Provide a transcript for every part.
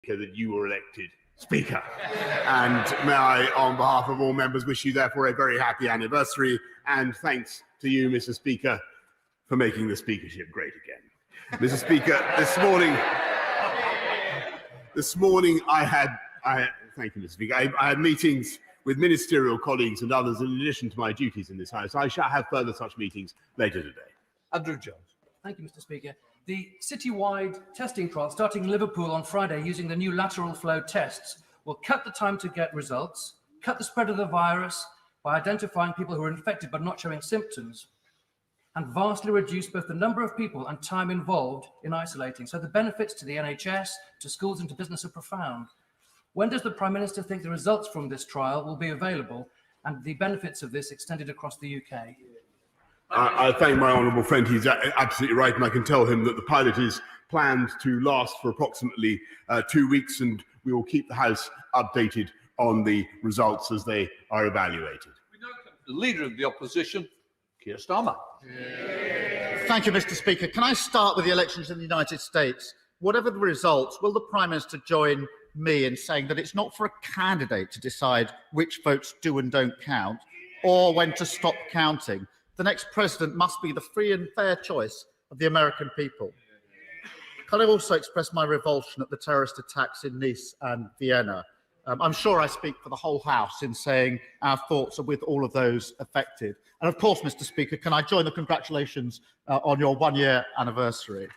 that you were elected Speaker. And may I, on behalf of all members, wish you therefore a very happy anniversary, and thanks to you, Mr. Speaker, for making the speakership great again. Mr. Speaker, this morning I had thank you, Mr. Speaker. I had meetings with ministerial colleagues and others in addition to my duties in this House. I shall have further such meetings later today. Andrew Jones. Thank you, Mr. Speaker. The citywide testing trial starting in Liverpool on Friday using the new lateral flow tests will cut the time to get results, cut the spread of the virus by identifying people who are infected but not showing symptoms, and vastly reduce both the number of people and time involved in isolating. So the benefits to the NHS, to schools and to business are profound. When does the Prime Minister think the results from this trial will be available and the benefits of this extended across the UK? I thank my honourable friend. He's absolutely right, and I can tell him that the pilot is planned to last for approximately 2 weeks, and we will keep the House updated on the results as they are evaluated. We now come to the Leader of the Opposition, Keir Starmer. Thank you, Mr. Speaker. Can I start with the elections in the United States? Whatever the results, will the Prime Minister join me in saying that it's not for a candidate to decide which votes do and don't count, or when to stop counting? The next president must be the free and fair choice of the American people. Can I also express my revulsion at the terrorist attacks in Nice and Vienna? I'm sure I speak for the whole House in saying our thoughts are with all of those affected. And of course, Mr. Speaker, can I join the congratulations on your one-year anniversary?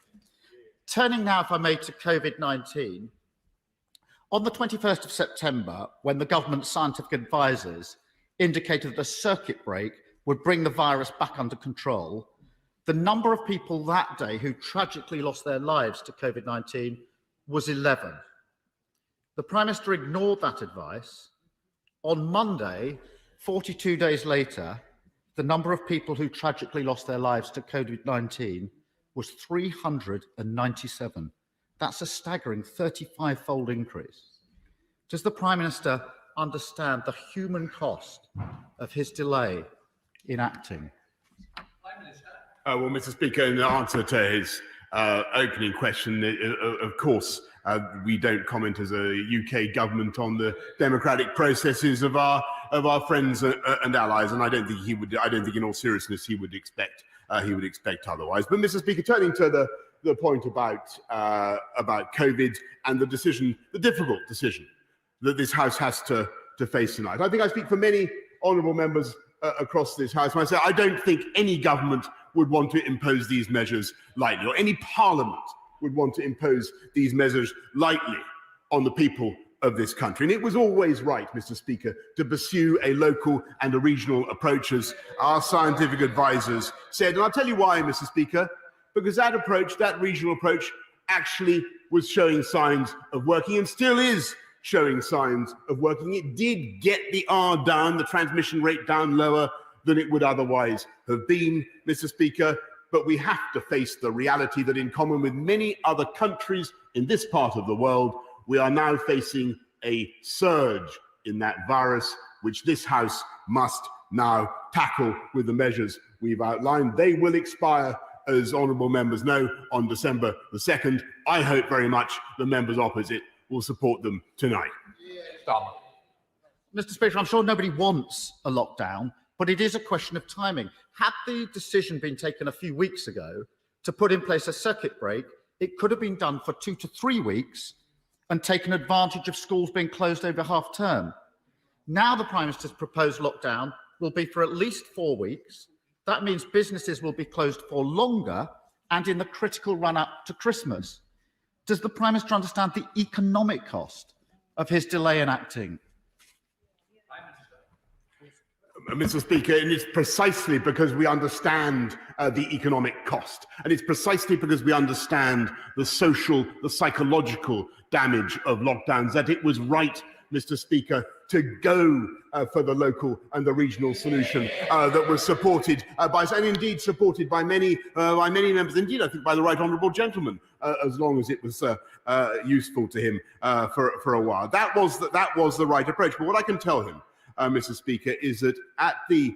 Turning now, if I may, to COVID-19. On the 21st of September, when the government's scientific advisors indicated that a circuit break would bring the virus back under control, the number of people that day who tragically lost their lives to COVID-19 was 11. The Prime Minister ignored that advice. On Monday, 42 days later, the number of people who tragically lost their lives to COVID-19 was 397. That's a staggering 35-fold increase. Does the Prime Minister understand the human cost of his delay in acting? Well, Mr. Speaker, in answer to his opening question, of course, we don't comment as a UK government on the democratic processes of our friends and allies, and I don't think he would. I don't think, in all seriousness, he would expect otherwise. But, Mr. Speaker, turning to the point about COVID and the difficult decision that this House has to face tonight, I think I speak for many honourable members across this House when I say I don't think any government would want to impose these measures lightly, or any parliament would want to impose these measures lightly on the people of this country. And it was always right, Mr. Speaker, to pursue a local and a regional approach, as our scientific advisors said. And I'll tell you why, Mr. Speaker, because that approach, that regional approach, actually was showing signs of working and still is showing signs of working. It did get the R down, the transmission rate down lower than it would otherwise have been, Mr. Speaker. But we have to face the reality that, in common with many other countries in this part of the world, we are now facing a surge in that virus, which this House must now tackle with the measures we've outlined. They will expire, as honourable members know, on December the 2nd. I hope very much the members opposite will support them tonight. Mr. Speaker, I'm sure nobody wants a lockdown, but it is a question of timing. Had the decision been taken a few weeks ago to put in place a circuit break, it could have been done for 2 to 3 weeks and taken advantage of schools being closed over half term. Now the Prime Minister's proposed lockdown will be for at least 4 weeks. That means businesses will be closed for longer and in the critical run-up to Christmas. Does the Prime Minister understand the economic cost of his delay in acting? Mr. Speaker, and it's precisely because we understand the economic cost, and it's precisely because we understand the social, the psychological damage of lockdowns that it was right, Mr. Speaker, to go for the local and the regional solution that was supported by, and indeed supported by many members, indeed I think by the right honourable gentleman, as long as it was useful to him for a while. That was the right approach. But what I can tell him, Mr. Speaker, is that at the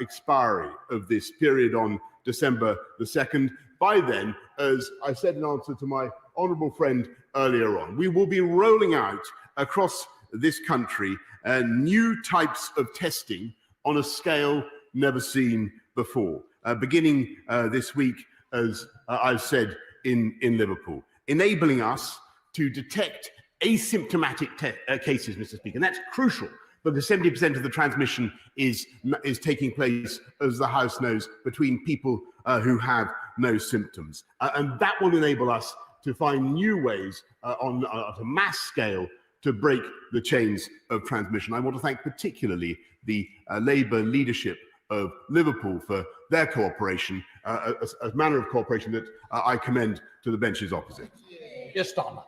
expiry of this period on December the 2nd, by then, as I said in answer to my honourable friend earlier on. We will be rolling out across this country new types of testing on a scale never seen before, beginning this week, as I've said, in Liverpool, enabling us to detect asymptomatic cases, Mr. Speaker. And that's crucial because 70% of the transmission is taking place, as the House knows, between people who have no symptoms. And that will enable us to find new ways on a mass scale to break the chains of transmission. I want to thank particularly the Labour leadership of Liverpool for their cooperation, a manner of cooperation that I commend to the benches opposite. Keir Starmer.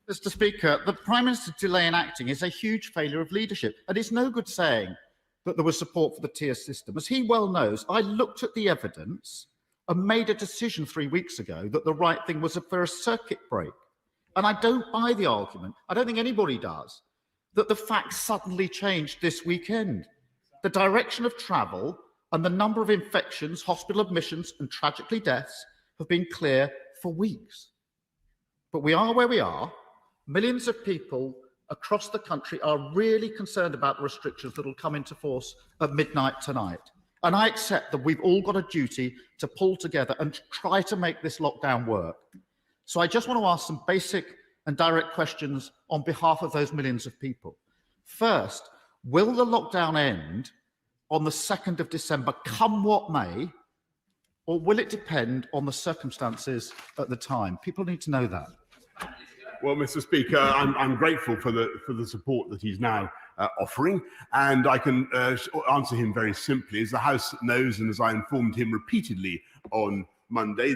Mr. Speaker, the Prime Minister's delay in acting is a huge failure of leadership, and it's no good saying that there was support for the tier system. As he well knows, I looked at the evidence and made a decision 3 weeks ago that the right thing was for a circuit break. And I don't buy the argument, I don't think anybody does, that the facts suddenly changed this weekend. The direction of travel and the number of infections, hospital admissions, and tragically deaths have been clear for weeks. But we are where we are. Millions of people across the country are really concerned about the restrictions that will come into force at midnight tonight. And I accept that we've all got a duty to pull together and try to make this lockdown work. So I just want to ask some basic and direct questions on behalf of those millions of people. First, will the lockdown end on the 2nd of December, come what may, or will it depend on the circumstances at the time? People need to know that. Well, Mr. Speaker, I'm grateful for the support that he's now offering, and I can answer him very simply. As the House knows, and as I informed him repeatedly on Monday,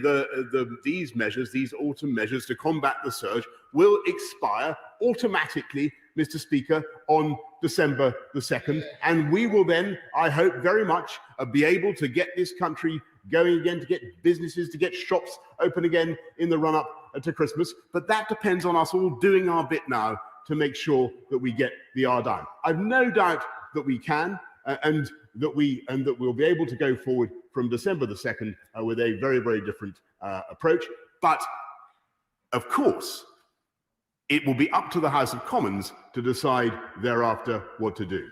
these measures, these autumn measures to combat the surge, will expire automatically, Mr. Speaker, on December the 2nd, and we will then, I hope very much, be able to get this country going again, to get businesses, to get shops open again in the run-up to Christmas. But that depends on us all doing our bit now to make sure that we get the R down. I've no doubt that we can, and that we'll be able to go forward from December the 2nd with a very, very different approach. But of course, it will be up to the House of Commons to decide thereafter what to do.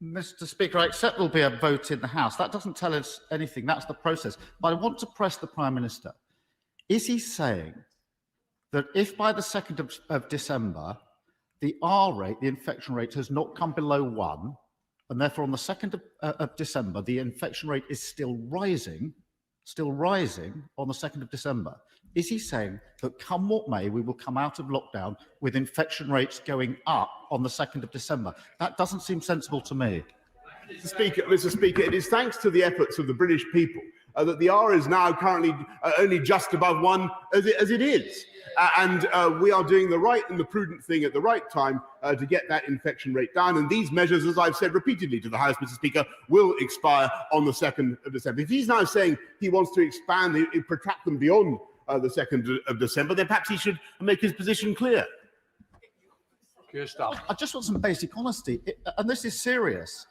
Mr. Speaker, I accept there'll be a vote in the House. That doesn't tell us anything. That's the process. But I want to press the Prime Minister. Is he saying that if by the 2nd of December, the R rate, the infection rate, has not come below 1, and therefore on the 2nd of December, the infection rate is still rising on the 2nd of December, is he saying that come what may, we will come out of lockdown with infection rates going up on the 2nd of December? That doesn't seem sensible to me. Mr. Speaker, it is thanks to the efforts of the British people that the R is now currently only just above 1 as it is. And we are doing the right and the prudent thing at the right time to get that infection rate down. And these measures, as I've said repeatedly to the House, Mr. Speaker, will expire on the 2nd of December. If he's now saying he wants to expand, protract them beyond the 2nd of December, then perhaps he should make his position clear. Keir Starmer. I just want some basic honesty, and this is serious.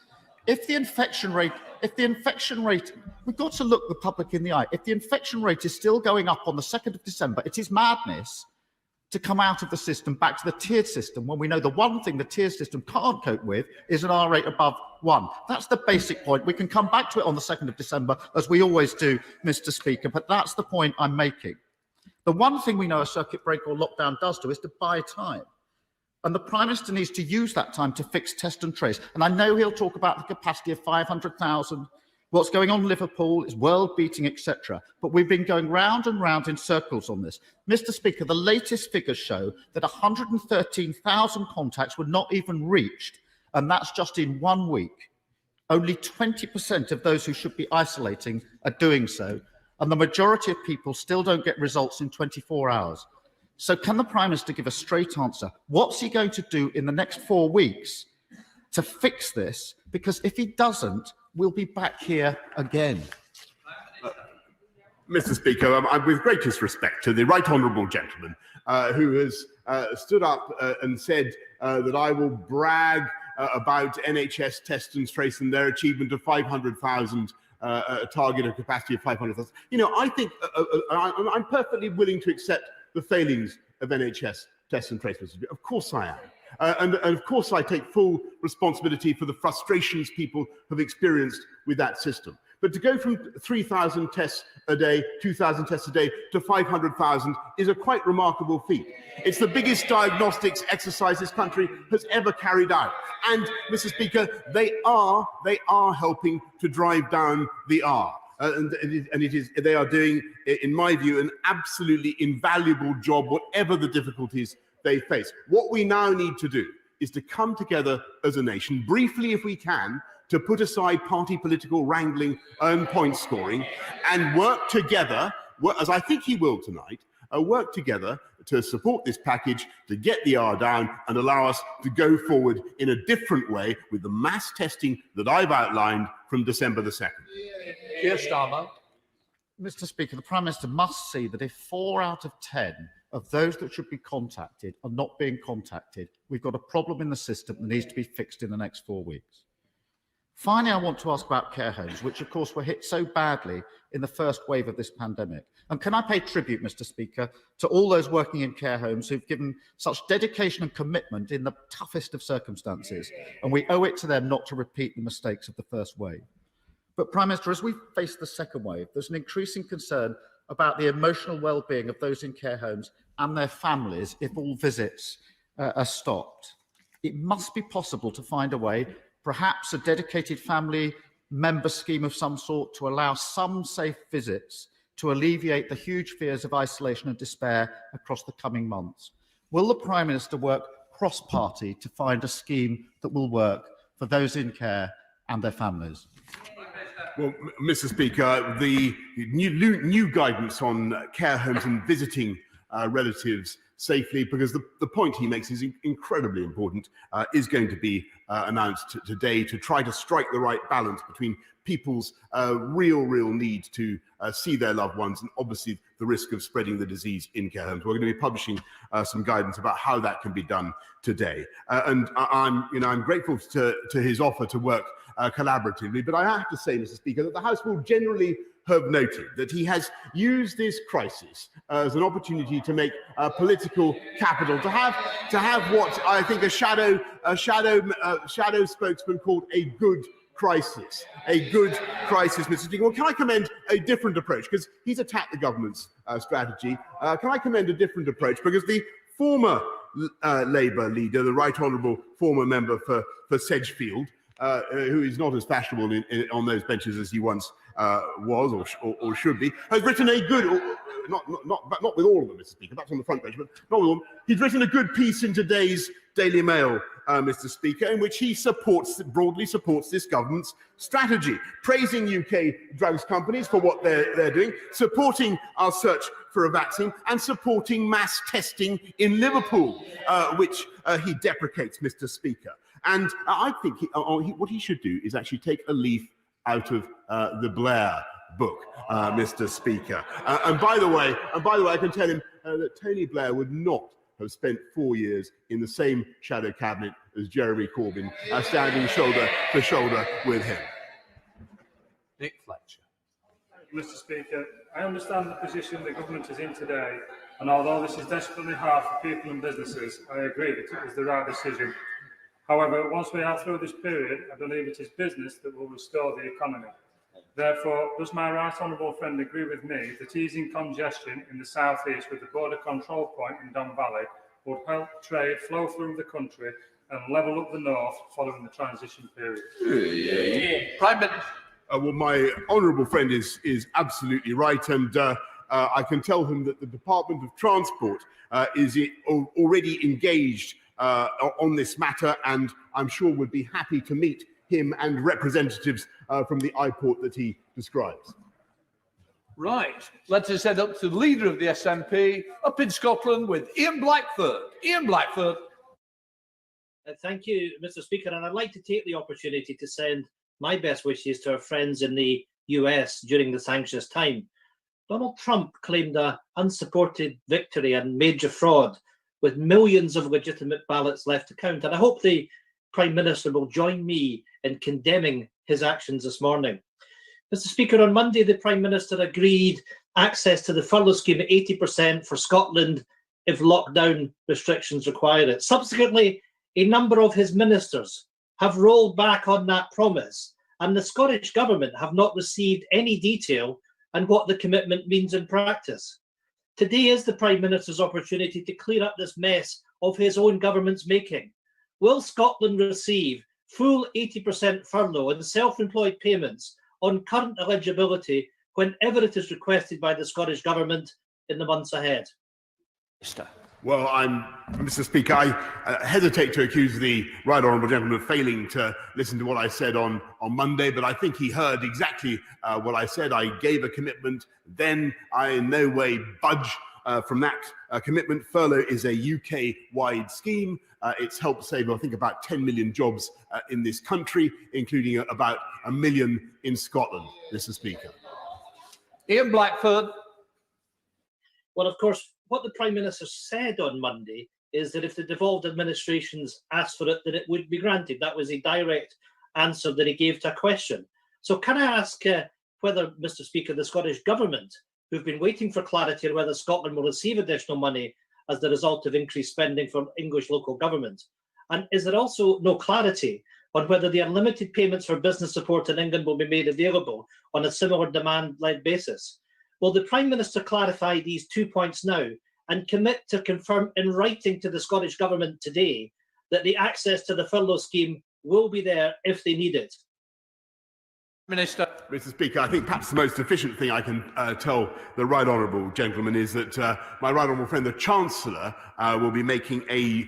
If the infection rate, we've got to look the public in the eye. If the infection rate is still going up on the 2nd of December, it is madness to come out of the system back to the tiered system when we know the one thing the tiered system can't cope with is an R rate above 1. That's the basic point. We can come back to it on the 2nd of December, as we always do, Mr. Speaker, but that's the point I'm making. The one thing we know a circuit breaker or lockdown does do is to buy time. And the Prime Minister needs to use that time to fix, test and trace. And I know he'll talk about the capacity of 500,000. What's going on in Liverpool is world-beating, etc. But we've been going round and round in circles on this. Mr. Speaker, the latest figures show that 113,000 contacts were not even reached, and that's just in 1 week. Only 20% of those who should be isolating are doing so, and the majority of people still don't get results in 24 hours. So can the Prime Minister give a straight answer? What's he going to do in the next 4 weeks to fix this? Because if he doesn't, we'll be back here again. Mr. Speaker, with greatest respect to the right honourable gentleman who has stood up and said that I will brag about NHS test and trace and their achievement of 500,000 a target of capacity of 500,000. You know, I think I'm perfectly willing to accept the failings of NHS tests and trace. Of course I am. And of course I take full responsibility for the frustrations people have experienced with that system. But to go from 3,000 tests a day, 2,000 tests a day to 500,000 is a quite remarkable feat. It's the biggest diagnostics exercise this country has ever carried out. And, Mr. Speaker, they are helping to drive down the R. They are doing, in my view, an absolutely invaluable job, whatever the difficulties they face. What we now need to do is to come together as a nation, briefly if we can, to put aside party political wrangling and point scoring and work together, as I think he will tonight, work together to support this package, to get the R down and allow us to go forward in a different way with the mass testing that I've outlined from December the 2nd. Keir Starmer. Mr. Speaker, the Prime Minister must see that if 4 out of 10 of those that should be contacted are not being contacted, we've got a problem in the system that needs to be fixed in the next 4 weeks. Finally, I want to ask about care homes, which of course were hit so badly in the first wave of this pandemic. And can I pay tribute, Mr. Speaker, to all those working in care homes who've given such dedication and commitment in the toughest of circumstances. And we owe it to them not to repeat the mistakes of the first wave. But Prime Minister, as we face the second wave, there's an increasing concern about the emotional well-being of those in care homes and their families if all visits are stopped. It must be possible to find a way, perhaps a dedicated family member scheme of some sort, to allow some safe visits to alleviate the huge fears of isolation and despair across the coming months. Will the Prime Minister work cross-party to find a scheme that will work for those in care and their families? Well, Mr. Speaker, the new guidance on care homes and visiting relatives safely, because the point he makes is incredibly important, is going to be announced today to try to strike the right balance between people's real need to see their loved ones and obviously the risk of spreading the disease in care homes. We're going to be publishing some guidance about how that can be done today. And I'm grateful to his offer to work collaboratively, but I have to say, Mr. Speaker, that the House will generally have noted that he has used this crisis as an opportunity to make political capital, to have what I think a shadow spokesman called a good crisis. A good crisis, Mr. Speaker. Well, can I commend a different approach? Because he's attacked the government's strategy. Can I commend a different approach? Because the former Labour leader, the Right Honourable former member for Sedgefield, who is not as fashionable on those benches as he once was or should be, has written a good, not with all of them, Mr. Speaker, that's on the front page, but not with all of them. He's written a good piece in today's Daily Mail, Mr. Speaker, in which he broadly supports this government's strategy, praising UK drugs companies for what they're doing, supporting our search for a vaccine, and supporting mass testing in Liverpool, which he deprecates, Mr. Speaker. And I think what he should do is actually take a leaf out of the Blair book, Mr. Speaker. And by the way, I can tell him that Tony Blair would not have spent 4 years in the same shadow cabinet as Jeremy Corbyn, standing shoulder to shoulder with him. Nick Fletcher. Mr. Speaker, I understand the position the government is in today, and although this is desperately hard for people and businesses, I agree that it is the right decision. However, once we are through this period, I believe it is business that will restore the economy. Therefore, does my right honourable friend agree with me that easing congestion in the south east with the border control point in Don Valley would help trade flow through the country and level up the north following the transition period? Prime Minister. Well, my honourable friend is absolutely right, and I can tell him that the Department of Transport is already engaged on this matter, and I'm sure would be happy to meet him and representatives from the iPort that he describes. Right, let us head up to the leader of the SNP up in Scotland with Ian Blackford. Ian Blackford. Thank you, Mr. Speaker, and I'd like to take the opportunity to send my best wishes to our friends in the US during this anxious time. Donald Trump claimed an unsupported victory and major fraud, with millions of legitimate ballots left to count. And I hope the Prime Minister will join me in condemning his actions this morning. Mr. Speaker, on Monday, the Prime Minister agreed access to the furlough scheme at 80% for Scotland if lockdown restrictions require it. Subsequently, a number of his ministers have rolled back on that promise, and the Scottish Government have not received any detail on what the commitment means in practice. Today is the Prime Minister's opportunity to clear up this mess of his own government's making. Will Scotland receive full 80% furlough and self-employed payments on current eligibility whenever it is requested by the Scottish Government in the months ahead? Well, Mr. Speaker, I hesitate to accuse the right honourable gentleman of failing to listen to what I said on Monday, but I think he heard exactly what I said. I gave a commitment, then I in no way budge from that commitment. Furlough is a UK-wide scheme. It's helped save, I think, about 10 million jobs in this country, including about 1 million in Scotland, Mr. Speaker. Ian Blackford. Well, of course, what the Prime Minister said on Monday is that if the devolved administrations asked for it, that it would be granted. That was a direct answer that he gave to a question. So can I ask whether, Mr. Speaker, the Scottish Government, who've been waiting for clarity on whether Scotland will receive additional money as the result of increased spending from English local government, and is there also no clarity on whether the unlimited payments for business support in England will be made available on a similar demand-led basis? Will the Prime Minister clarify these 2 points now and commit to confirm in writing to the Scottish Government today that the access to the furlough scheme will be there if they need it? Minister. Mr. Speaker, I think perhaps the most efficient thing I can tell the right honourable gentleman is that my right honourable friend, the Chancellor, will be making a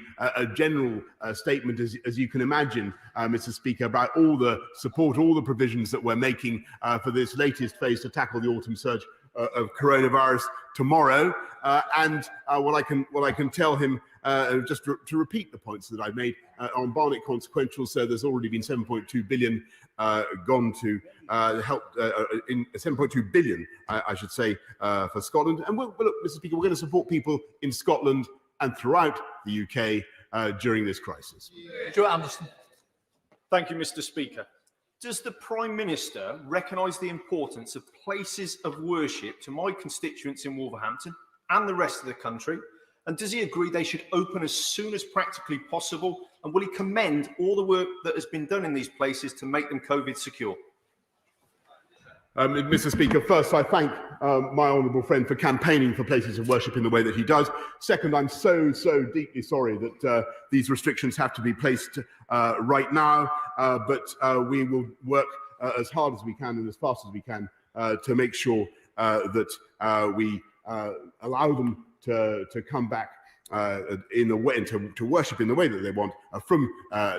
general statement, as you can imagine, Mr. Speaker, about all the support, all the provisions that we're making for this latest phase to tackle the autumn surge of coronavirus tomorrow. And what I can tell him, just to repeat the points that I've made on Barnett consequential, so there's already been 7.2 billion gone to help in 7.2 billion, I should say, for Scotland. And look, Mr. Speaker, we're going to support people in Scotland and throughout the UK during this crisis. Stuart Anderson. Thank you, Mr. Speaker. Does the Prime Minister recognise the importance of places of worship to my constituents in Wolverhampton and the rest of the country? And does he agree they should open as soon as practically possible? And will he commend all the work that has been done in these places to make them COVID secure? Mr. Speaker, first, I thank my honourable friend for campaigning for places of worship in the way that he does. Second, I'm so deeply sorry that these restrictions have to be placed right now, but we will work as hard as we can and as fast as we can to make sure that we allow them to come back in a way, to worship in the way that they want from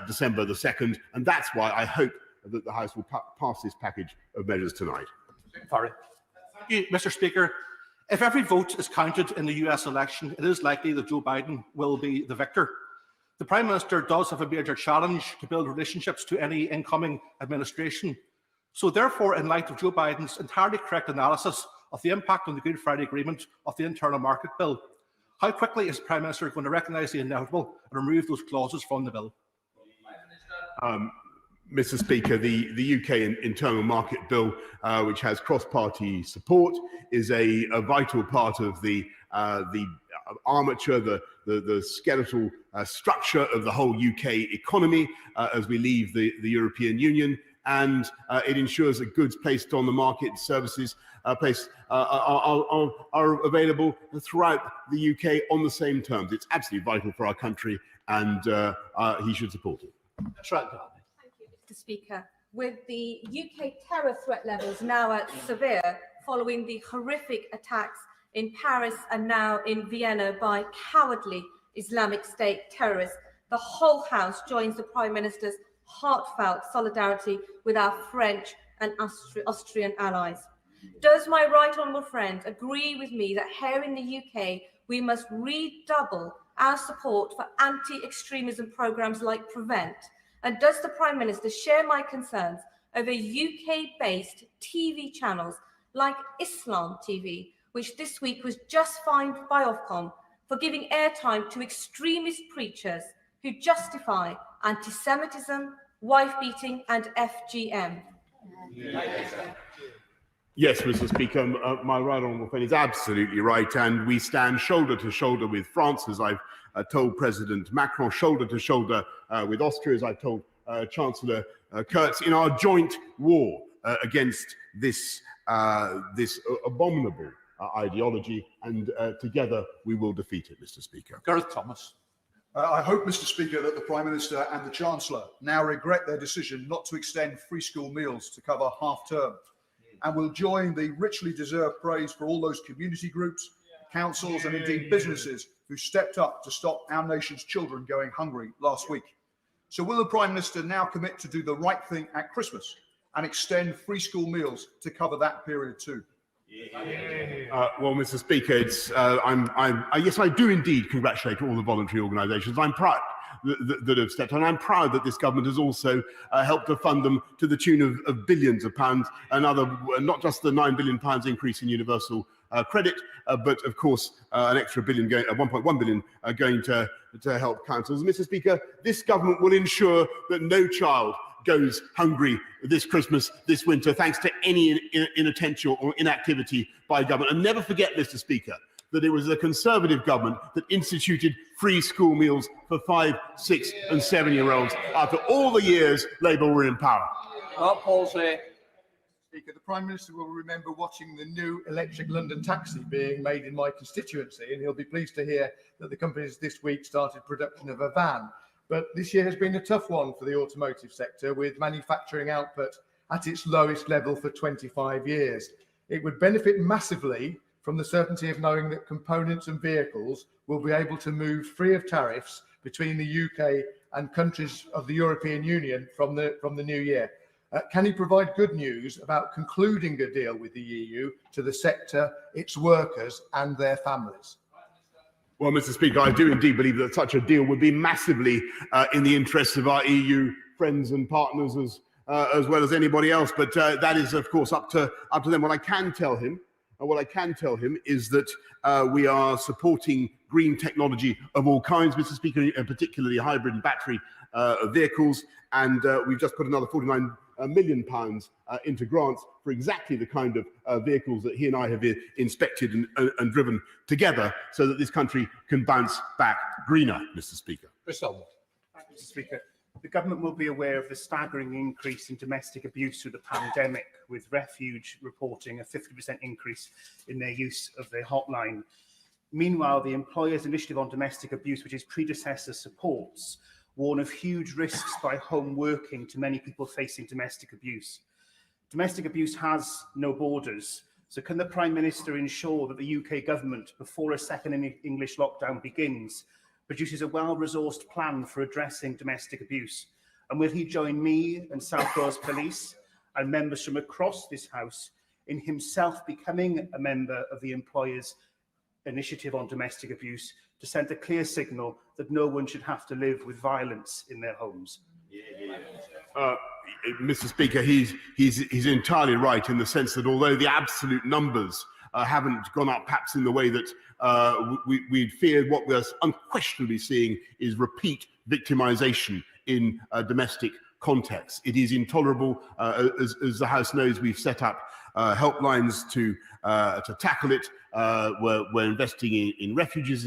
December the 2nd. And that's why I hope that the House will pass this package of measures tonight. Sorry. Thank you, Mr. Speaker. If every vote is counted in the US election, it is likely that Joe Biden will be the victor. The Prime Minister does have a major challenge to build relationships to any incoming administration. So therefore, in light of Joe Biden's entirely correct analysis of the impact on the Good Friday Agreement of the Internal Market Bill, how quickly is the Prime Minister going to recognise the inevitable and remove those clauses from the bill? Mr. Speaker, the UK Internal Market Bill, which has cross-party support, is a vital part of the armature, the skeletal structure of the whole UK economy as we leave the European Union, and it ensures that goods placed on the market, services placed are available throughout the UK on the same terms. It's absolutely vital for our country, and he should support it. That's right. Mr. Speaker, with the UK terror threat levels now at severe following the horrific attacks in Paris and now in Vienna by cowardly Islamic State terrorists, the whole House joins the Prime Minister's heartfelt solidarity with our French and Austrian allies. Does my right honourable friend agree with me that here in the UK we must redouble our support for anti-extremism programmes like Prevent? And does the Prime Minister share my concerns over UK-based TV channels like Islam TV, which this week was just fined by Ofcom for giving airtime to extremist preachers who justify anti-Semitism, wife-beating and FGM? Yes, Mr. Speaker, my right honourable friend is absolutely right, and we stand shoulder to shoulder with France, as I've told President Macron, shoulder to shoulder with Austria, as I've told Chancellor Kurz, in our joint war against this abominable ideology, and together we will defeat it, Mr. Speaker. Gareth Thomas. I hope, Mr. Speaker, that the Prime Minister and the Chancellor now regret their decision not to extend free school meals to cover half-term, and will join the richly deserved praise for all those community groups, councils and indeed businesses who stepped up to stop our nation's children going hungry last week. So will the Prime Minister now commit to do the right thing at Christmas and extend free school meals to cover that period too? Well, Mr. Speaker, yes, I do indeed congratulate all the voluntary organisations. I'm proud that have stepped on. I'm proud that this government has also helped to fund them to the tune of billions of pounds, not just the £9 billion increase in universal credit, but of course an extra billion, 1.1 billion going to help councils. Mr. Speaker, this government will ensure that no child goes hungry this Christmas, this winter, thanks to any inattention or inactivity by government. And never forget, Mr. Speaker, that it was the Conservative government that instituted free school meals for 5-, 6- and 7-year-olds after all the years Labour were in power. Palsy. Speaker, the Prime Minister will remember watching the new electric London taxi being made in my constituency, and he'll be pleased to hear that the companies this week started production of a van. But this year has been a tough one for the automotive sector, with manufacturing output at its lowest level for 25 years. It would benefit massively from the certainty of knowing that components and vehicles will be able to move free of tariffs between the UK and countries of the European Union from the new year. Can he provide good news about concluding a deal with the EU to the sector, its workers and their families? Well, Mr. Speaker, I do indeed believe that such a deal would be massively in the interests of our EU friends and partners as well as anybody else. But that is, of course, up to them. What I can tell him is that we are supporting green technology of all kinds, Mr. Speaker, and particularly hybrid and battery vehicles. And we've just put another £49 million into grants for exactly the kind of vehicles that he and I have inspected and driven together, so that this country can bounce back greener, Mr. Speaker. Chris Elmore. Thank you, Mr. Speaker. The government will be aware of the staggering increase in domestic abuse through the pandemic, with Refuge reporting a 50% increase in their use of their hotline. Meanwhile, the Employers' Initiative on Domestic Abuse, which its predecessor supports, warn of huge risks by home working to many people facing domestic abuse. Domestic abuse has no borders, so can the Prime Minister ensure that the UK government, before a second English lockdown begins, produces a well-resourced plan for addressing domestic abuse? And will he join me and South Wales Police and members from across this House in himself becoming a member of the Employers' Initiative on Domestic Abuse to send a clear signal that no one should have to live with violence in their homes? Mr. Speaker, he's entirely right in the sense that although the absolute numbers haven't gone up perhaps in the way that we'd feared, what we're unquestionably seeing is repeat victimization in domestic contexts. It is intolerable. As the House knows, we've set up helplines to tackle it. We're investing in refuges,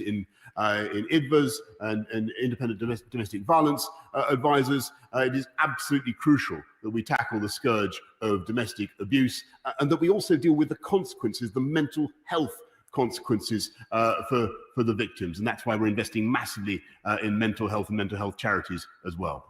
in IDVAs and independent domestic violence advisors. It is absolutely crucial that we tackle the scourge of domestic abuse and that we also deal with the consequences, the mental health consequences for the victims. And that's why we're investing massively in mental health and mental health charities as well.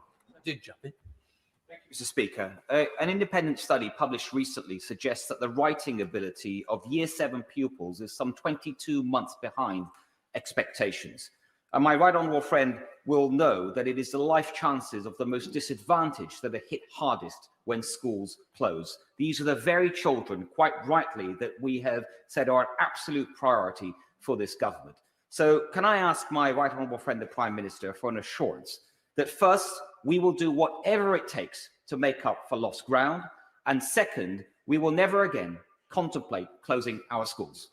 Mr. Speaker, an independent study published recently suggests that the writing ability of Year 7 pupils is some 22 months behind expectations. And my right honourable friend will know that it is the life chances of the most disadvantaged that are hit hardest when schools close. These are the very children, quite rightly, that we have said are an absolute priority for this government. So can I ask my right honourable friend, the Prime Minister, for an assurance that first, we will do whatever it takes to make up for lost ground, and second, we will never again contemplate closing our schools?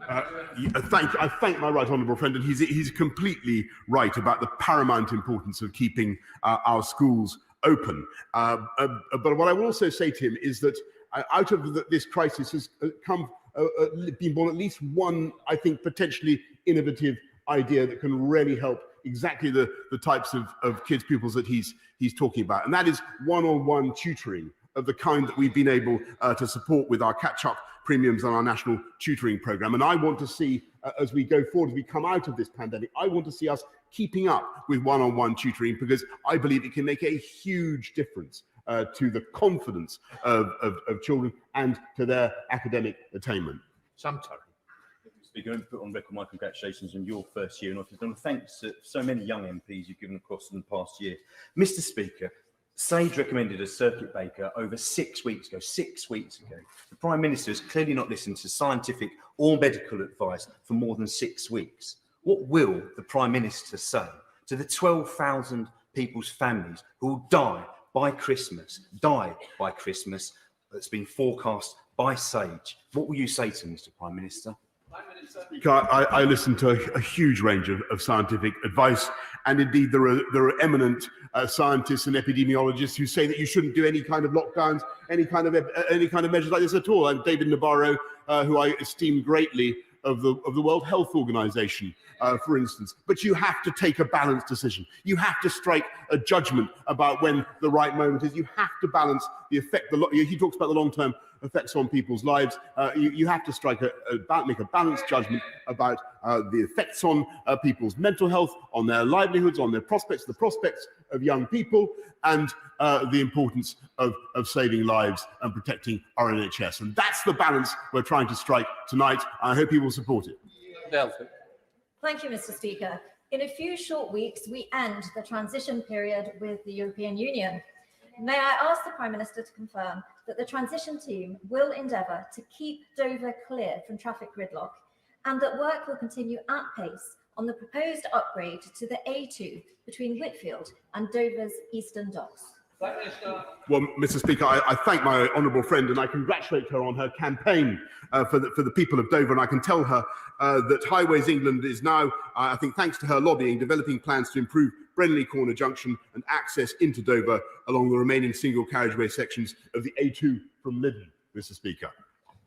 I thank my right honourable friend, and he's completely right about the paramount importance of keeping our schools open. But what I will also say to him is that out of this crisis has been born at least one, I think, potentially innovative idea that can really help exactly the types of kids, pupils that he's talking about. And that is one-on-one tutoring of the kind that we've been able to support with our catch-up premiums on our national tutoring program. And I want to see, as we go forward, as we come out of this pandemic, I want to see us keeping up with one-on-one tutoring, because I believe it can make a huge difference to the confidence of children and to their academic attainment. Sam Turner. Speaker, I put on record my congratulations on your first year in office, and thanks to so many young MPs you've given across in the past year. Mr. Speaker, SAGE recommended a circuit breaker over 6 weeks ago. 6 weeks ago. The Prime Minister has clearly not listened to scientific or medical advice for more than 6 weeks. What will the Prime Minister say to the 12,000 people's families who will die by Christmas, that's been forecast by SAGE? What will you say to them, Mr. Prime Minister? I listen to a huge range of scientific advice, and indeed there are eminent scientists and epidemiologists who say that you shouldn't do any kind of lockdowns, any kind of measures like this at all. And David Nabarro, who I esteem greatly, of the World Health Organization, for instance. But you have to take a balanced decision. You have to strike a judgment about when the right moment is. You have to balance the effect. He talks about the long-term effects on people's lives. You have to strike make a balanced judgment about the effects on people's mental health, on their livelihoods, on their prospects, the prospects of young people, and the importance of saving lives and protecting our NHS. And that's the balance we're trying to strike tonight. I hope you will support it. Thank you, Mr. Speaker. In a few short weeks, we end the transition period with the European Union. May I ask the Prime Minister to confirm that the transition team will endeavour to keep Dover clear from traffic gridlock, and that work will continue at pace on the proposed upgrade to the A2 between Whitfield and Dover's Eastern Docks? Well, Mr. Speaker, I thank my honourable friend and I congratulate her on her campaign for the people of Dover, and I can tell her that Highways England is now, I think thanks to her lobbying, developing plans to improve Brenley Corner Junction and access into Dover along the remaining single carriageway sections of the A2 from Lyddon, Mr. Speaker.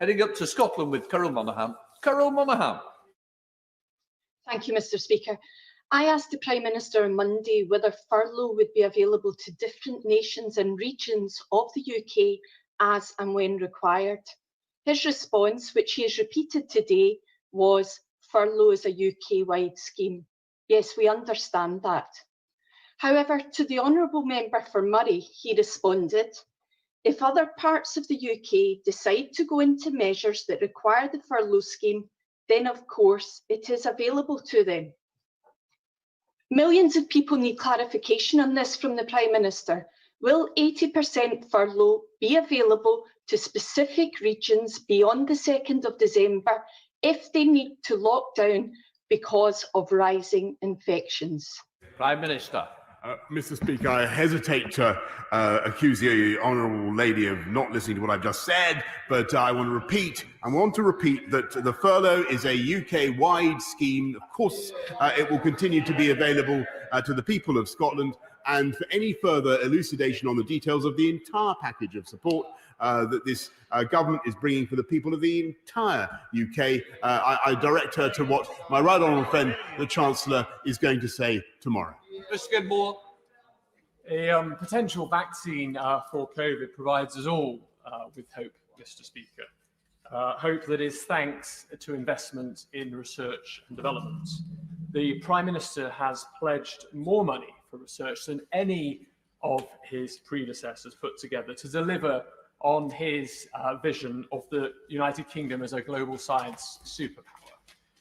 Heading up to Scotland with Carol Monaghan. Carol Monaghan. Thank you, Mr. Speaker. I asked the Prime Minister on Monday whether furlough would be available to different nations and regions of the UK as and when required. His response, which he has repeated today, was furlough is a UK-wide scheme. Yes, we understand that. However, to the Honourable Member for Murray, he responded, if other parts of the UK decide to go into measures that require the furlough scheme, then of course it is available to them. Millions of people need clarification on this from the Prime Minister. Will 80% furlough be available to specific regions beyond the 2nd of December if they need to lock down because of rising infections? Prime Minister. Mr. Speaker, I hesitate to accuse the honourable lady of not listening to what I've just said, but I want to repeat that the furlough is a UK-wide scheme. Of course, it will continue to be available to the people of Scotland, and for any further elucidation on the details of the entire package of support that this government is bringing for the people of the entire UK, I direct her to what my right honourable friend, the Chancellor, is going to say tomorrow. Mr. Skidmore. A potential vaccine for COVID provides us all with hope, Mr. Speaker. Hope that is thanks to investment in research and development. The Prime Minister has pledged more money for research than any of his predecessors put together to deliver on his vision of the United Kingdom as a global science superpower.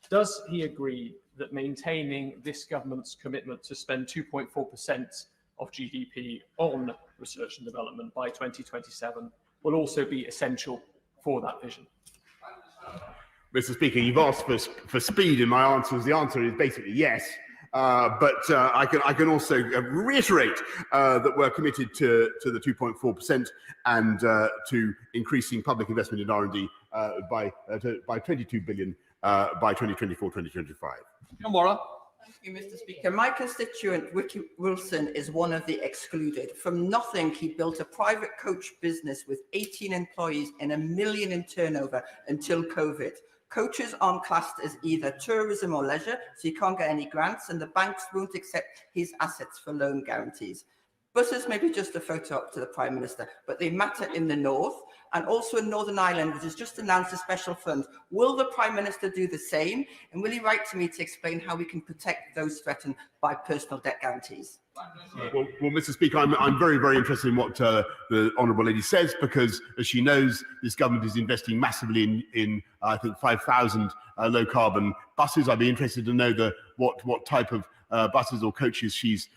Does he agree that maintaining this government's commitment to spend 2.4% of GDP on research and development by 2027 will also be essential for that vision? Mr. Speaker, you've asked for speed in my answers. The answer is basically yes. But I can also reiterate that we're committed to the 2.4% and to increasing public investment in R&D by 22 billion by 2024-2025. Kamara. Thank you, Mr. Speaker. My constituent, Ricky Wilson, is one of the excluded. From nothing, he built a private coach business with 18 employees and $1 million in turnover until COVID. Coaches aren't classed as either tourism or leisure, so you can't get any grants, and the banks won't accept his assets for loan guarantees. Buses may be just a photo op to the Prime Minister, but they matter in the north and also in Northern Ireland, which has just announced a special fund. Will the Prime Minister do the same? And will he write to me to explain how we can protect those threatened by personal debt guarantees? Well, Mr. Speaker, I'm very, very interested in what the Honourable Lady says, because, as she knows, this government is investing massively in I think, 5,000 low-carbon buses. I'd be interested to know what type of buses or coaches she's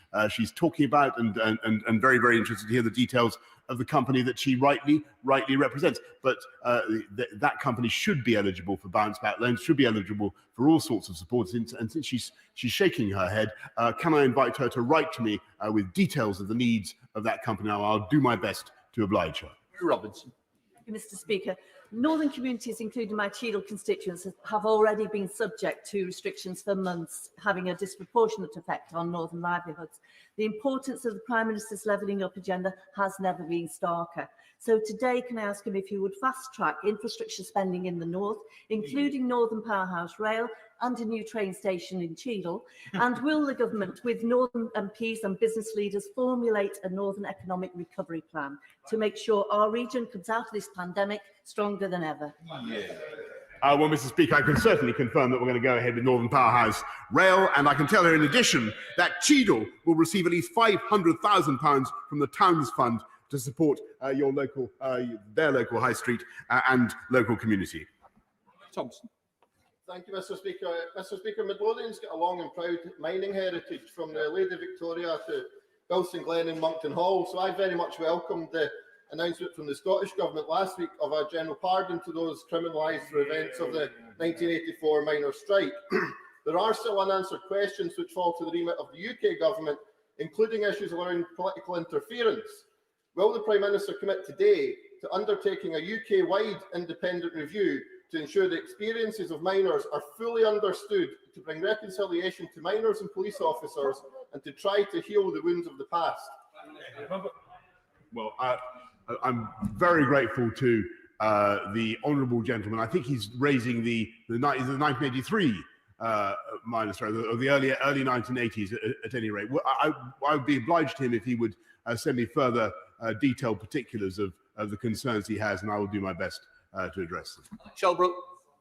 talking about, and very, very interested to hear the details of the company that she rightly represents. But that company should be eligible for bounce-back loans, should be eligible for all sorts of support. And since she's shaking her head, can I invite her to write to me with details of the needs of that company? Now, I'll do my best to oblige her. Robinson. Thank you, Mr. Speaker. Northern communities, including my Cheadle constituents, have already been subject to restrictions for months, having a disproportionate effect on northern livelihoods. The importance of the Prime Minister's levelling up agenda has never been starker. So today, can I ask him if he would fast-track infrastructure spending in the north, including Northern Powerhouse Rail and a new train station in Cheadle? And will the government, with Northern MPs and business leaders, formulate a Northern economic recovery plan to make sure our region comes out of this pandemic stronger than ever? Well, Mr. Speaker, I can certainly confirm that we're going to go ahead with Northern Powerhouse Rail, and I can tell her in addition that Cheadle will receive at least £500,000 from the Towns Fund to support their local high street and local community. Thompson. Thank you, Mr. Speaker. Mr. Speaker, Midlothian's got a long and proud mining heritage, from the Lady Victoria to Bilston Glen and Monkton Hall. So I very much welcomed the announcement from the Scottish Government last week of a general pardon to those criminalised for events of the 1984 miners' strike. There are still unanswered questions which fall to the remit of the UK Government, including issues around political interference. Will the Prime Minister commit today to undertaking a UK-wide independent review to ensure the experiences of miners are fully understood, to bring reconciliation to miners and police officers, and to try to heal the wounds of the past? Well, I'm very grateful to the honourable gentleman. I think he's raising the 1983 miners' strike, or the early 1980s at any rate. I would be obliged to him if he would send me further detailed particulars of the concerns he has, and I will do my best to address them. Shelbrook.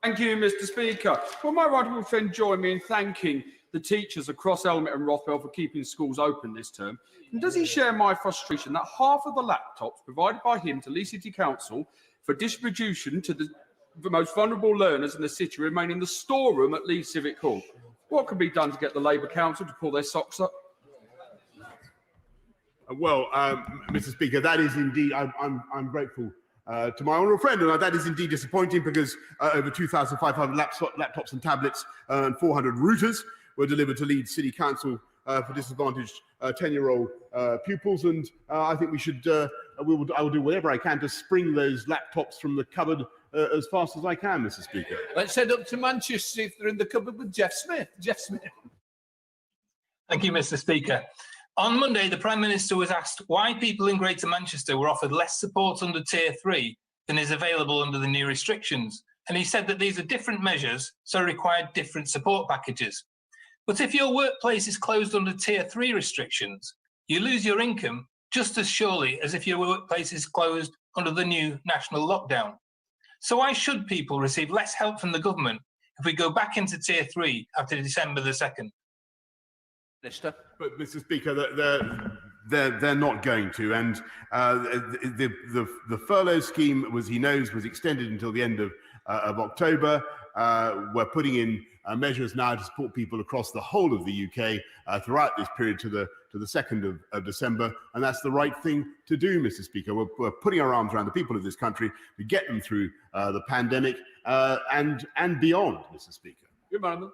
Thank you, Mr. Speaker. Will my right friend join me in thanking the teachers across Elmet and Rothwell for keeping schools open this term? And does he share my frustration that half of the laptops provided by him to Leigh City Council for distribution to the most vulnerable learners in the city remain in the storeroom at Leigh Civic Hall? What can be done to get the Labour Council to pull their socks up? Well, Mr. Speaker, that is indeed, I'm grateful to my honourable friend, and that is indeed disappointing, because over 2,500 laptops and tablets and 400 routers were delivered to Leeds City Council for disadvantaged 10-year-old pupils, and I think I will do whatever I can to spring those laptops from the cupboard as fast as I can, Mr. Speaker. Let's head up to Manchester if they're in the cupboard with Jeff Smith. Jeff Smith. Thank you, Mr. Speaker. On Monday, the Prime Minister was asked why people in Greater Manchester were offered less support under Tier 3 than is available under the new restrictions. And he said that these are different measures, so required different support packages. But if your workplace is closed under Tier 3 restrictions, you lose your income just as surely as if your workplace is closed under the new national lockdown. So why should people receive less help from the government if we go back into Tier 3 after December the 2nd? Minister. But, Mr. Speaker, they're not going to, and the furlough scheme, as he knows, was extended until the end of October. We're putting in measures now to support people across the whole of the UK throughout this period to the 2nd of December, and that's the right thing to do, Mr. Speaker. We're putting our arms around the people of this country to get them through the pandemic and beyond, Mr. Speaker. Good morning.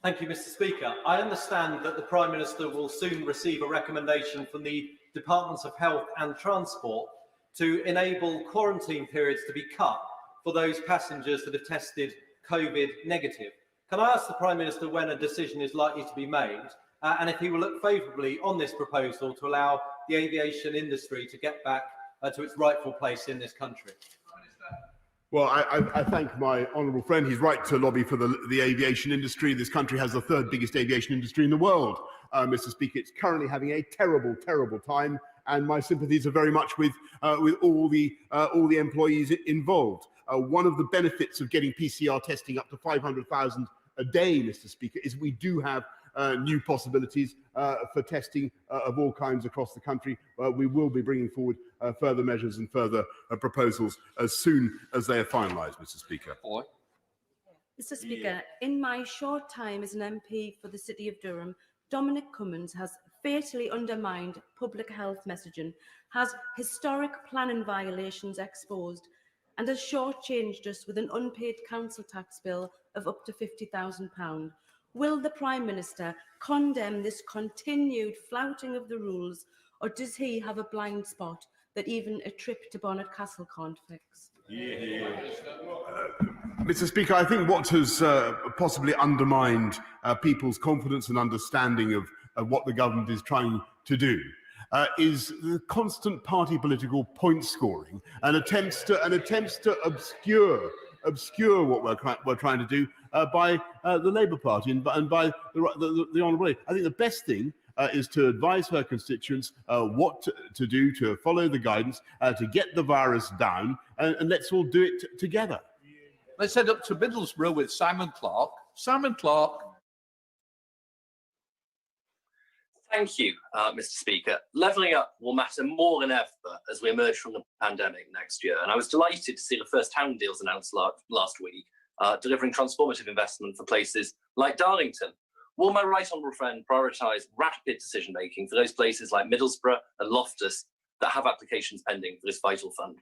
Thank you, Mr. Speaker. I understand that the Prime Minister will soon receive a recommendation from the Departments of Health and Transport to enable quarantine periods to be cut for those passengers that have tested COVID negative. Can I ask the Prime Minister when a decision is likely to be made, and if he will look favourably on this proposal to allow the aviation industry to get back to its rightful place in this country? Well, I thank my honourable friend. He's right to lobby for the aviation industry. This country has the third biggest aviation industry in the world, Mr. Speaker. It's currently having a terrible, terrible time, and my sympathies are very much with all the employees involved. One of the benefits of getting PCR testing up to 500,000 a day, Mr. Speaker, is we do have new possibilities for testing of all kinds across the country. We will be bringing forward further measures and further proposals as soon as they are finalised, Mr. Speaker. Mr. Speaker, in my short time as an MP for the City of Durham, Dominic Cummins has fatally undermined public health messaging, has historic planning violations exposed, and has shortchanged us with an unpaid council tax bill of up to £50,000. Will the Prime Minister condemn this continued flouting of the rules, or does he have a blind spot that even a trip to Bonnet Castle can't fix? Mr. Speaker, I think what has possibly undermined people's confidence and understanding of what the government is trying to do is the constant party political point scoring and attempts to obscure what we're trying to do by the Labour Party and by the Honourable Lady. I think the best thing is to advise her constituents what to do to follow the guidance to get the virus down, and let's all do it together. Let's head up to Middlesbrough with Simon Clark. Simon Clark. Thank you, Mr. Speaker. Levelling up will matter more than ever as we emerge from the pandemic next year. And I was delighted to see the first town deals announced last week, delivering transformative investment for places like Darlington. Will my right honourable friend prioritise rapid decision-making for those places like Middlesbrough and Loftus that have applications pending for this vital fund?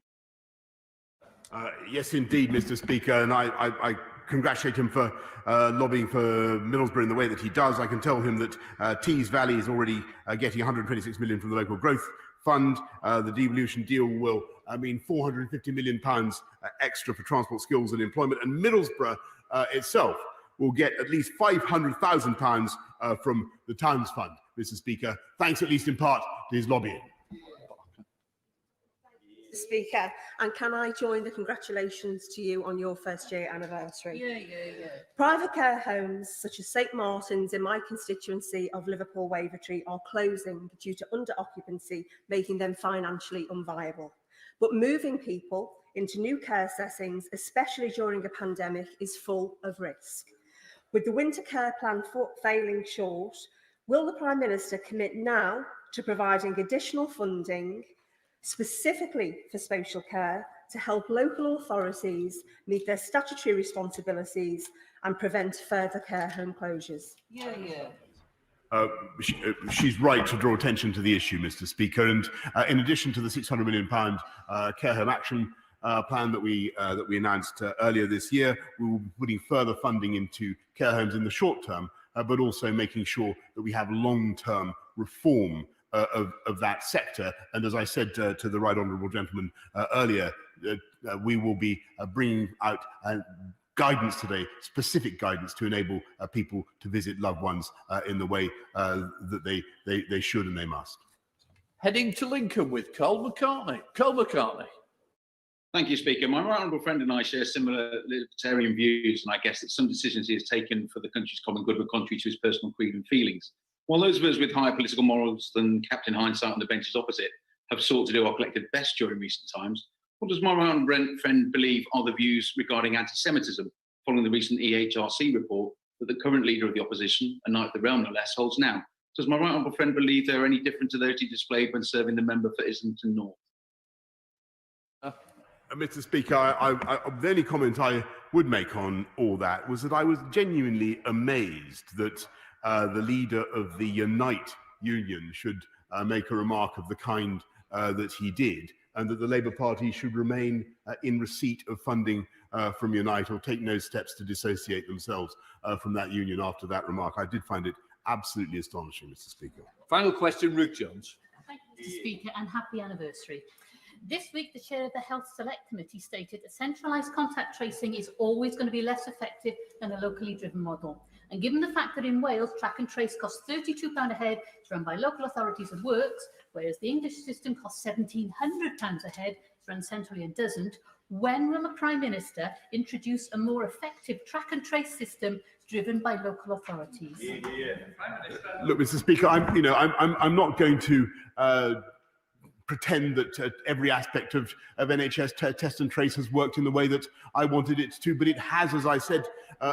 Yes, indeed, Mr. Speaker, and I congratulate him for lobbying for Middlesbrough in the way that he does. I can tell him that Tees Valley is already getting 126 million from the local growth fund. The devolution deal will mean £450 million extra for transport skills and employment, and Middlesbrough itself will get at least £500,000 from the Towns Fund, Mr. Speaker, thanks at least in part to his lobbying. Speaker, and can I join the congratulations to you on your first year anniversary? Yeah. Private care homes such as St Martin's in my constituency of Liverpool Wavertree are closing due to under-occupancy, making them financially unviable. But moving people into new care settings, especially during a pandemic, is full of risk. With the winter care plan failing short, will the Prime Minister commit now to providing additional funding specifically for social care to help local authorities meet their statutory responsibilities and prevent further care home closures? She's right to draw attention to the issue, Mr. Speaker, and in addition to the £600 million care home action plan that we announced earlier this year, we will be putting further funding into care homes in the short term, but also making sure that we have long-term reform of that sector. And as I said to the right honourable gentleman earlier, we will be bringing out guidance today, specific guidance to enable people to visit loved ones in the way that they should and they must. Heading to Lincoln with Cole McCartney. Cole McCartney. Thank you, Speaker. My right honourable friend and I share similar libertarian views, and I guess that some decisions he has taken for the country's common good were contrary to his personal creed and feelings. While those of us with higher political morals than Captain Hindsight on the benches opposite have sought to do our collective best during recent times, what does my right honourable friend believe are the views regarding anti-Semitism following the recent EHRC report that the current leader of the opposition, a knight of the realm no less, holds now? Does my right honourable friend believe they are any different to those he displayed when serving the member for Islington North? Mr. Speaker, the only comment I would make on all that was that I was genuinely amazed that the leader of the Unite Union should make a remark of the kind that he did, and that the Labour Party should remain in receipt of funding from Unite or take no steps to dissociate themselves from that union after that remark. I did find it absolutely astonishing, Mr. Speaker. Final question, Ruth Jones. Thank you, Mr. Speaker, and happy anniversary. This week, the chair of the Health Select Committee stated that centralised contact tracing is always going to be less effective than a locally driven model. And given the fact that in Wales, track and trace costs £32 a head, it's run by local authorities and works, whereas the English system costs £1,700 a head, it's run centrally and doesn't, when will the Prime Minister introduce a more effective track and trace system driven by local authorities? Look, Mr. Speaker, I'm not going to pretend that every aspect of NHS test and trace has worked in the way that I wanted it to, but it has, as I said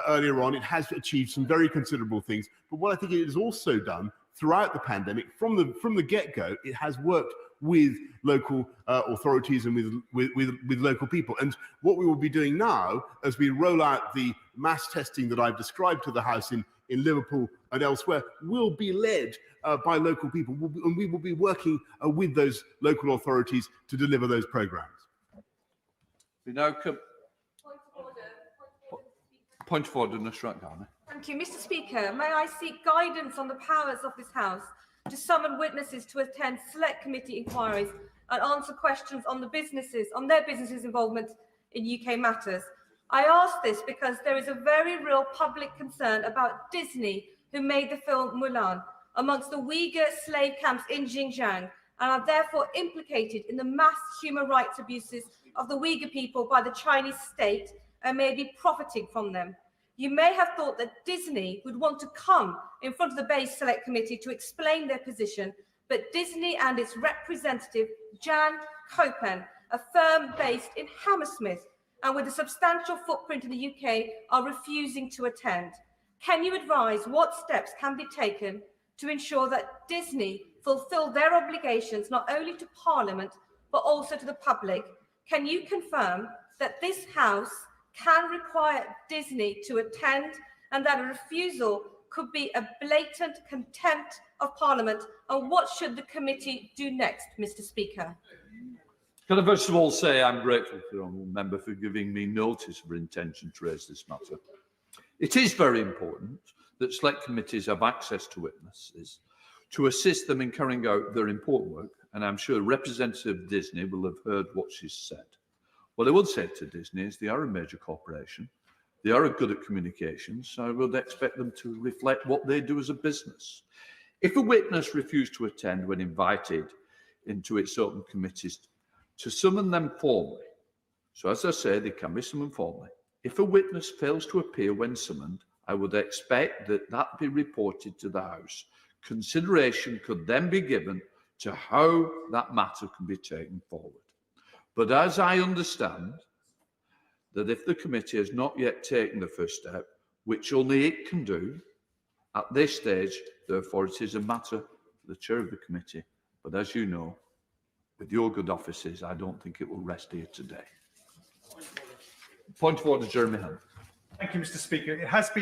earlier on, it has achieved some very considerable things. But what I think it has also done throughout the pandemic, from the get-go, it has worked with local authorities and with local people. And what we will be doing now, as we roll out the mass testing that I've described to the House in Liverpool and elsewhere, will be led by local people, and we will be working with those local authorities to deliver those programmes. We now come. Point of order, Nusrat Ghani. Thank you, Mr. Speaker. May I seek guidance on the powers of this House to summon witnesses to attend select committee inquiries and answer questions on their businesses' involvement in UK matters. I ask this because there is a very real public concern about Disney, who made the film Mulan, amongst the Uyghur slave camps in Xinjiang, and are therefore implicated in the mass human rights abuses of the Uyghur people by the Chinese state and may be profiting from them. You may have thought that Disney would want to come in front of the Base Select Committee to explain their position, but Disney and its representative, Jan Kopen, a firm based in Hammersmith and with a substantial footprint in the UK, are refusing to attend. Can you advise what steps can be taken to ensure that Disney fulfil their obligations not only to Parliament, but also to the public? Can you confirm that this House can require Disney to attend and that a refusal could be a blatant contempt of Parliament? And what should the committee do next, Mr. Speaker? Can I first of all say I'm grateful to the honourable member for giving me notice of her intention to raise this matter. It is very important that select committees have access to witnesses to assist them in carrying out their important work, and I'm sure Representative Disney will have heard what she's said. What I would say to Disney is they are a major corporation, they are good at communications, so I would expect them to reflect what they do as a business. If a witness refused to attend when invited into its open committees, to summon them formally. So as I say, they can be summoned formally. If a witness fails to appear when summoned, I would expect that be reported to the House. Consideration could then be given to how that matter can be taken forward. But as I understand, that if the committee has not yet taken the first step, which only it can do, at this stage, therefore it is a matter for the chair of the committee. But as you know, with your good offices, I don't think it will rest here today. Point of order, Jeremy Hunt. Thank you, Mr. Speaker. It has been